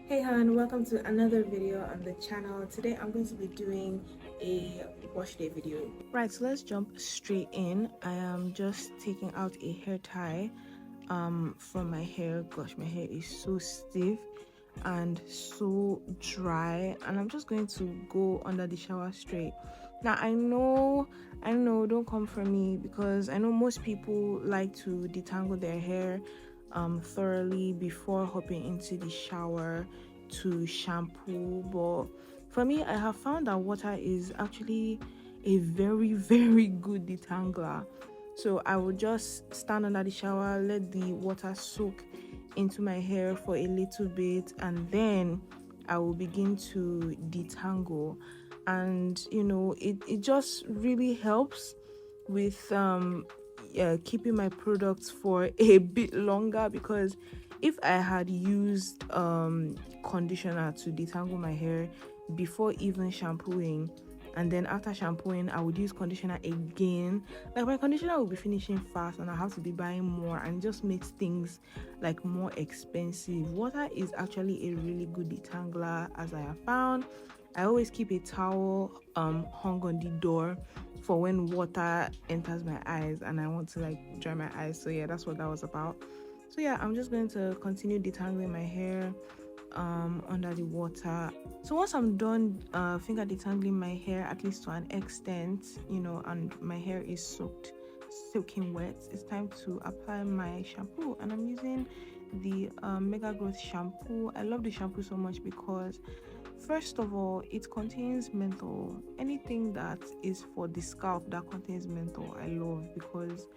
Hey hon, welcome to another video on the channel. Today I'm going to be doing a wash day video. Right, so let's jump straight in. I am just taking out a hair tie from my hair. Gosh, my hair is so stiff and so dry, and I'm just going to go under the shower straight. Now I know, don't come for me, because I know most people like to detangle their hair thoroughly before hopping into the shower to shampoo. But for me, I have found that water is actually a very very good detangler. So I will just stand under the shower, let the water soak into my hair for a little bit, and then I will begin to detangle. And it just really helps with keeping my products for a bit longer, because if I had used conditioner to detangle my hair before even shampooing, and then after shampooing I would use conditioner again, like my conditioner will be finishing fast and I have to be buying more, and it just makes things like more expensive. Water is actually a really good detangler, as I have found. I always keep a towel hung on the door for when water enters my eyes and I want to like dry my eyes. So yeah, that's what that was about. So yeah, I'm just going to continue detangling my hair under the water. So once I'm done finger detangling my hair, at least to an extent, and my hair is soaking wet, it's time to apply my shampoo. And I'm using the Megagrowth shampoo. I love the shampoo so much because, first of all, it contains menthol. Anything that is for the scalp that contains menthol, I love, because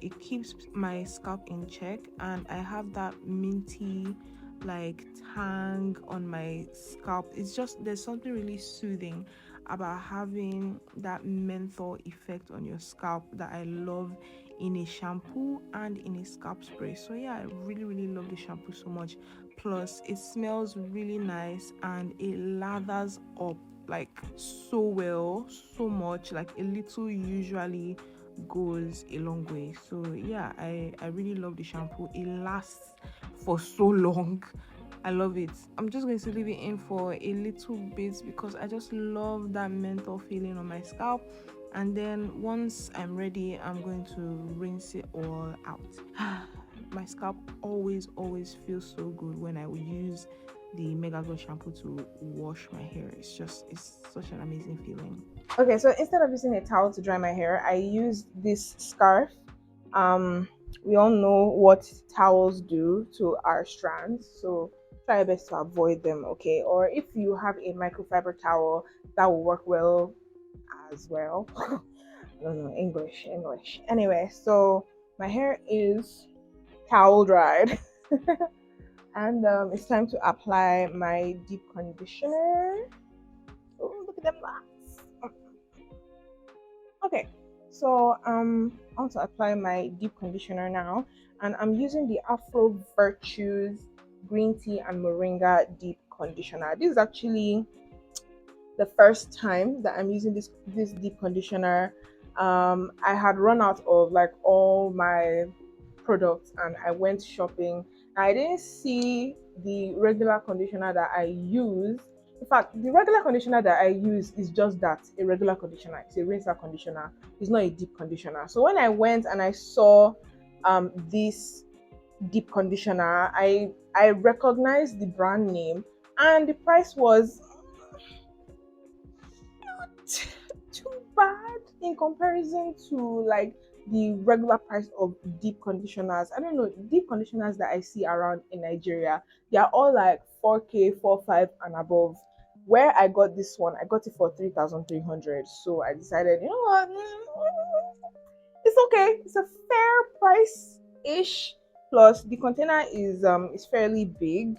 it keeps my scalp in check, and I have that minty like tang on my scalp. It's just, there's something really soothing about having that menthol effect on your scalp that I love in a shampoo and in a scalp spray. So yeah, I really really love the shampoo so much. Plus it smells really nice and it lathers up like so well, so much. Like a little usually goes a long way. So yeah, I really love the shampoo. It lasts for so long. I love it. I'm just going to leave it in for a little bit because I just love that menthol feeling on my scalp. And then once I'm ready, I'm going to rinse it all out. My scalp always feels so good when I would use the Megagrowth shampoo to wash my hair. It's such an amazing feeling. Okay, so instead of using a towel to dry my hair, I used this scarf. Um, we all know what towels do to our strands, so try your best to avoid them, okay? Or if you have a microfiber towel, that will work well as well. I don't know, English. Anyway, so my hair is towel dried. And it's time to apply my deep conditioner. Oh, look at them locks. Okay, so I want to apply my deep conditioner now, and I'm using the Afrovirtues green tea and moringa deep conditioner. This is actually the first time that I'm using this deep conditioner. I had run out of like all my products and I went shopping. I didn't see the regular conditioner that I use. In fact, the regular conditioner that I use is just that, a regular conditioner. It's a rinser conditioner. It's not a deep conditioner. So when I went and I saw this deep conditioner, I recognized the brand name, and the price was too bad in comparison to like the regular price of deep conditioners. I don't know, deep conditioners that I see around in Nigeria, they are all like 4K, 4, 5 and above. Where I got this one, I got it for 3,300. So I decided, you know what, it's okay. It's a fair price ish. Plus the container is fairly big.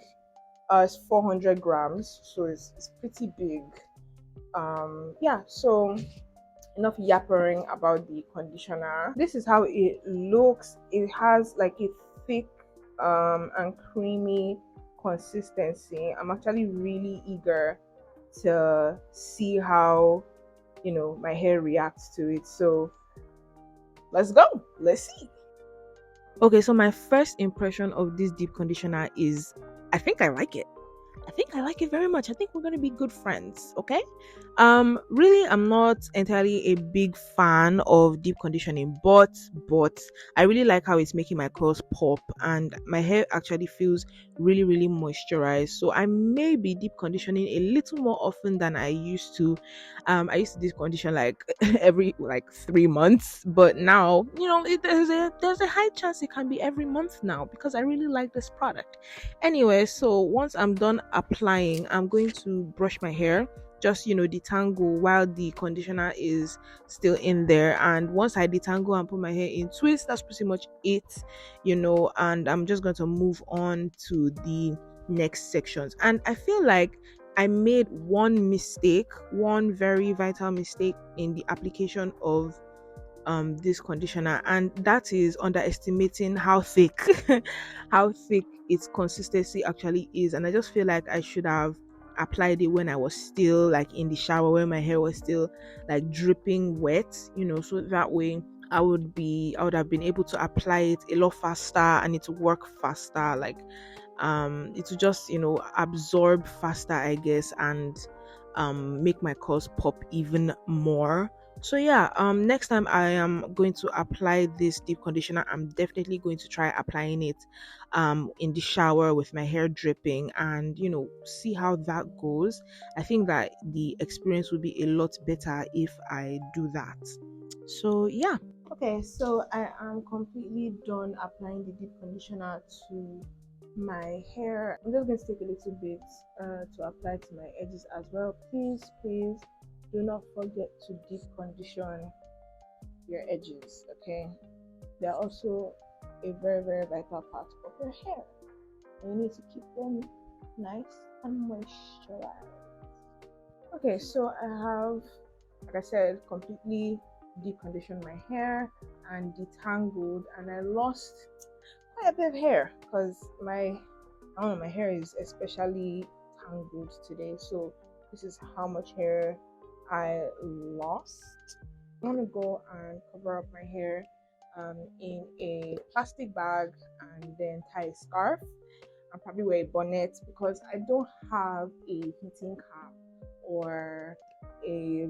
It's 400 grams, so it's pretty big. Yeah, so enough yappering about the conditioner. This is how it looks. It has like a thick and creamy consistency. I'm actually really eager to see how my hair reacts to it. So let's go. Let's see. Okay, so my first impression of this deep conditioner is I think I like it. I think I like it very much. I think we're gonna be good friends, okay? Really, I'm not entirely a big fan of deep conditioning, but I really like how it's making my curls pop and my hair actually feels really moisturized. So I may be deep conditioning a little more often than I used to. I used to deep condition like every like 3 months, but now there's a high chance it can be every month now because I really like this product. Anyway, so once I'm done applying, I'm going to brush my hair, just detangle while the conditioner is still in there. And once I detangle and put my hair in twist, that's pretty much it. And I'm just going to move on to the next sections. And I feel like I made one mistake, one very vital mistake in the application of this conditioner, and that is underestimating how thick how thick its consistency actually is. And I just feel like I should have applied it when I was still like in the shower, when my hair was still like dripping wet, so that way I would have been able to apply it a lot faster and it would work faster, like it will just absorb faster, I guess, and make my curls pop even more. So yeah, next time I am going to apply this deep conditioner, I'm definitely going to try applying it in the shower with my hair dripping, and see how that goes. I think that the experience will be a lot better if I do that. So yeah. Okay, so I am completely done applying the deep conditioner to my hair. I'm just going to take a little bit to apply to my edges as well. Please do not forget to deep condition your edges, okay? They're also a very vital part of your hair. And you need to keep them nice and moisturized. Okay, so I have, like I said, completely deep conditioned my hair and detangled, and I lost quite a bit of hair because my hair is especially tangled today. So this is how much hair I lost. I'm gonna go and cover up my hair in a plastic bag and then tie a scarf and probably wear a bonnet because I don't have a heating cap or a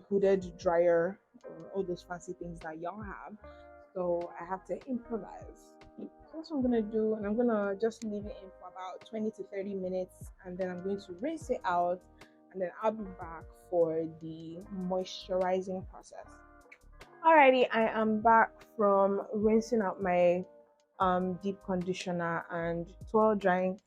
hooded dryer or all those fancy things that y'all have. So I have to improvise. So that's what I'm gonna do, and I'm gonna just leave it in for about 20 to 30 minutes, and then I'm going to rinse it out, and then I'll be back for the moisturizing process. Alrighty, I am back from rinsing out my deep conditioner and towel drying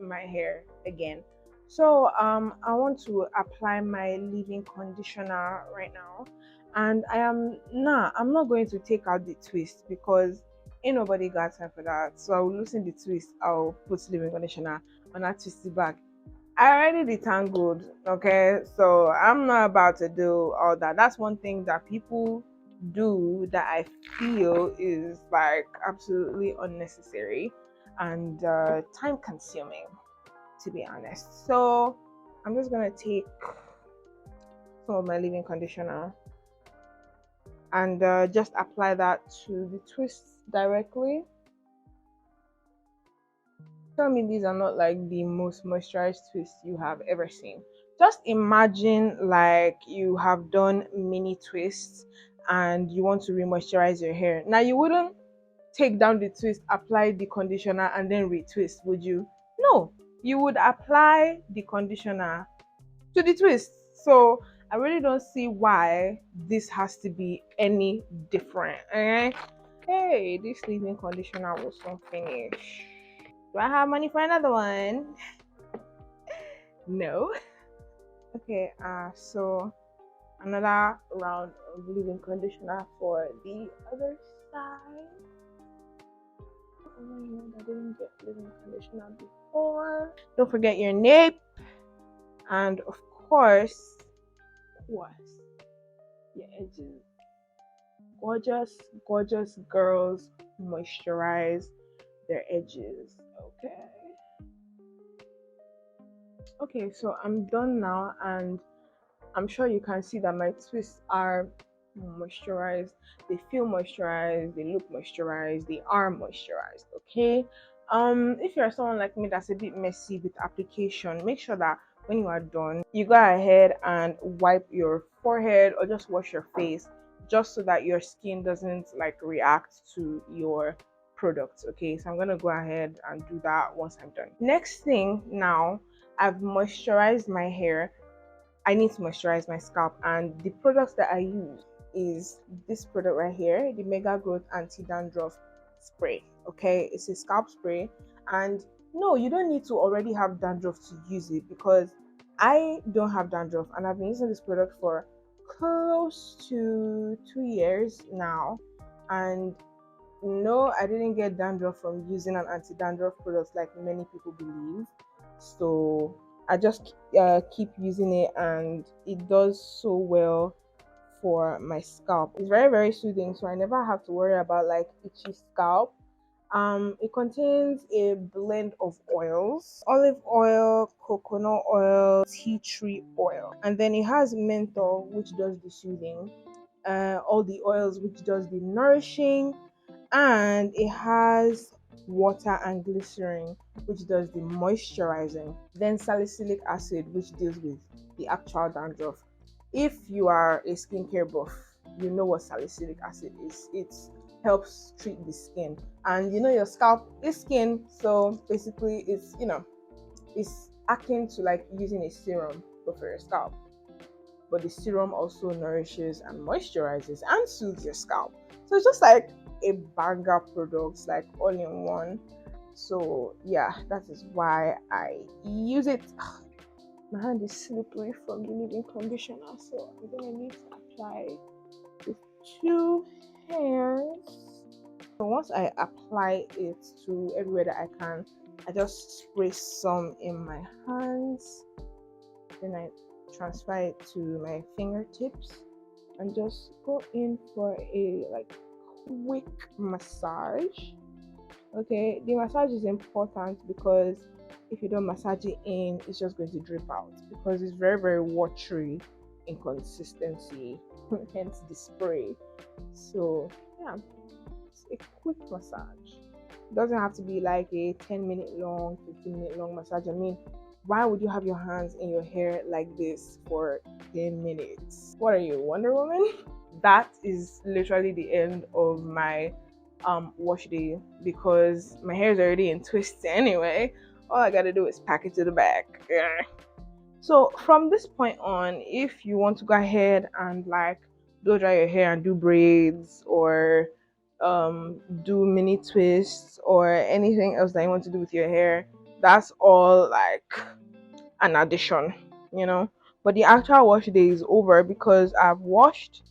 my hair again. So I want to apply my leave-in conditioner right now, and I'm not going to take out the twist because ain't nobody got time for that. So I will loosen the twist, I'll put leave-in conditioner and I twist it back. I already detangled, okay? So I'm not about to do all that. That's one thing that people do that I feel is like absolutely unnecessary and time consuming, to be honest. So I'm just gonna take some of my leave-in conditioner and just apply that to the twists directly. Tell me these are not like the most moisturized twists you have ever seen. Just imagine like you have done mini twists and you want to re-moisturize your hair. Now you wouldn't take down the twist, apply the conditioner, and then retwist, would you? No, you would apply the conditioner to the twist. So I really don't see why this has to be any different. Okay? Hey, this leave-in conditioner was unfinished. Do I have money for another one? No. Okay, so another round of leave-in conditioner for the other side. Oh my god, I didn't get leave-in conditioner before. Don't forget your nape, and of course, what? Your edges. Gorgeous girls moisturize their edges. Okay, so I'm done now, and I'm sure you can see that my twists are moisturized. They feel moisturized, they look moisturized, they are moisturized. Okay, If you're someone like me that's a bit messy with application, make sure that when you are done, you go ahead and wipe your forehead or just wash your face, just so that your skin doesn't like react to your products. Okay, so I'm gonna go ahead and do that once I'm done. Next thing, now I've moisturized my hair. I need to moisturize my scalp, and the products that I use is this product right here, the Megagrowth anti-dandruff spray. Okay, it's a scalp spray, and no, you don't need to already have dandruff to use it, because I don't have dandruff and I've been using this product for close to 2 years now, and no, I didn't get dandruff from using an anti-dandruff product like many people believe. So I just keep using it, and it does so well for my scalp. It's very, very soothing, so I never have to worry about like itchy scalp. It contains a blend of oils: olive oil, coconut oil, tea tree oil, and then it has menthol, which does the soothing, all the oils, which does the nourishing, and it has water and glycerin, which does the moisturizing, then salicylic acid, which deals with the actual dandruff. If you are a skincare buff, you know what salicylic acid is. It helps treat the skin, and you know your scalp is skin, so basically it's akin to like using a serum but for your scalp. But the serum also nourishes and moisturizes and soothes your scalp. So it's just like a banger product, like all in one. So yeah, that is why I use it. My hand is slippery from the leave-in conditioner, so I'm gonna need to apply with two hands. So once I apply it to everywhere that I can, I just spray some in my hands, then I transfer it to my fingertips and just go in for a like quick massage. Okay, the massage is important because if you don't massage it in, it's just going to drip out, because it's very, very watery in consistency, hence the spray. So yeah, it's a quick massage. It doesn't have to be like a 10-minute long, 15-minute long massage. I mean, why would you have your hands in your hair like this for 10 minutes? What are you, Wonder Woman? That is literally the end of my wash day, because my hair is already in twists anyway. All I gotta do is pack it to the back. So from this point on, if you want to go ahead and like blow dry your hair and do braids, or do mini twists, or anything else that you want to do with your hair, that's all like an addition, you know. But the actual wash day is over, because I've washed,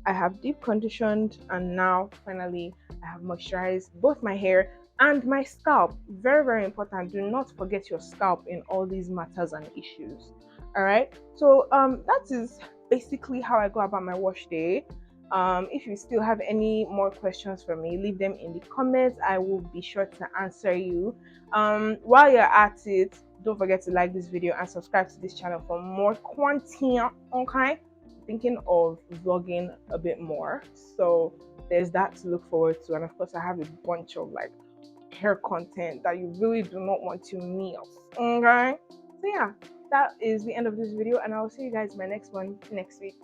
I have deep conditioned, and now finally I have moisturized both my hair and my scalp. Very, very important. Do not forget your scalp in all these matters and issues. All right. So that is basically how I go about my wash day. If you still have any more questions for me, leave them in the comments. I will be sure to answer you. While you're at it, don't forget to like this video and subscribe to this channel for more content. Okay, thinking of vlogging a bit more, so there's that to look forward to. And of course, I have a bunch of like hair content that you really do not want to miss. Okay, so yeah, that is the end of this video, and I'll see you guys in my next one next week.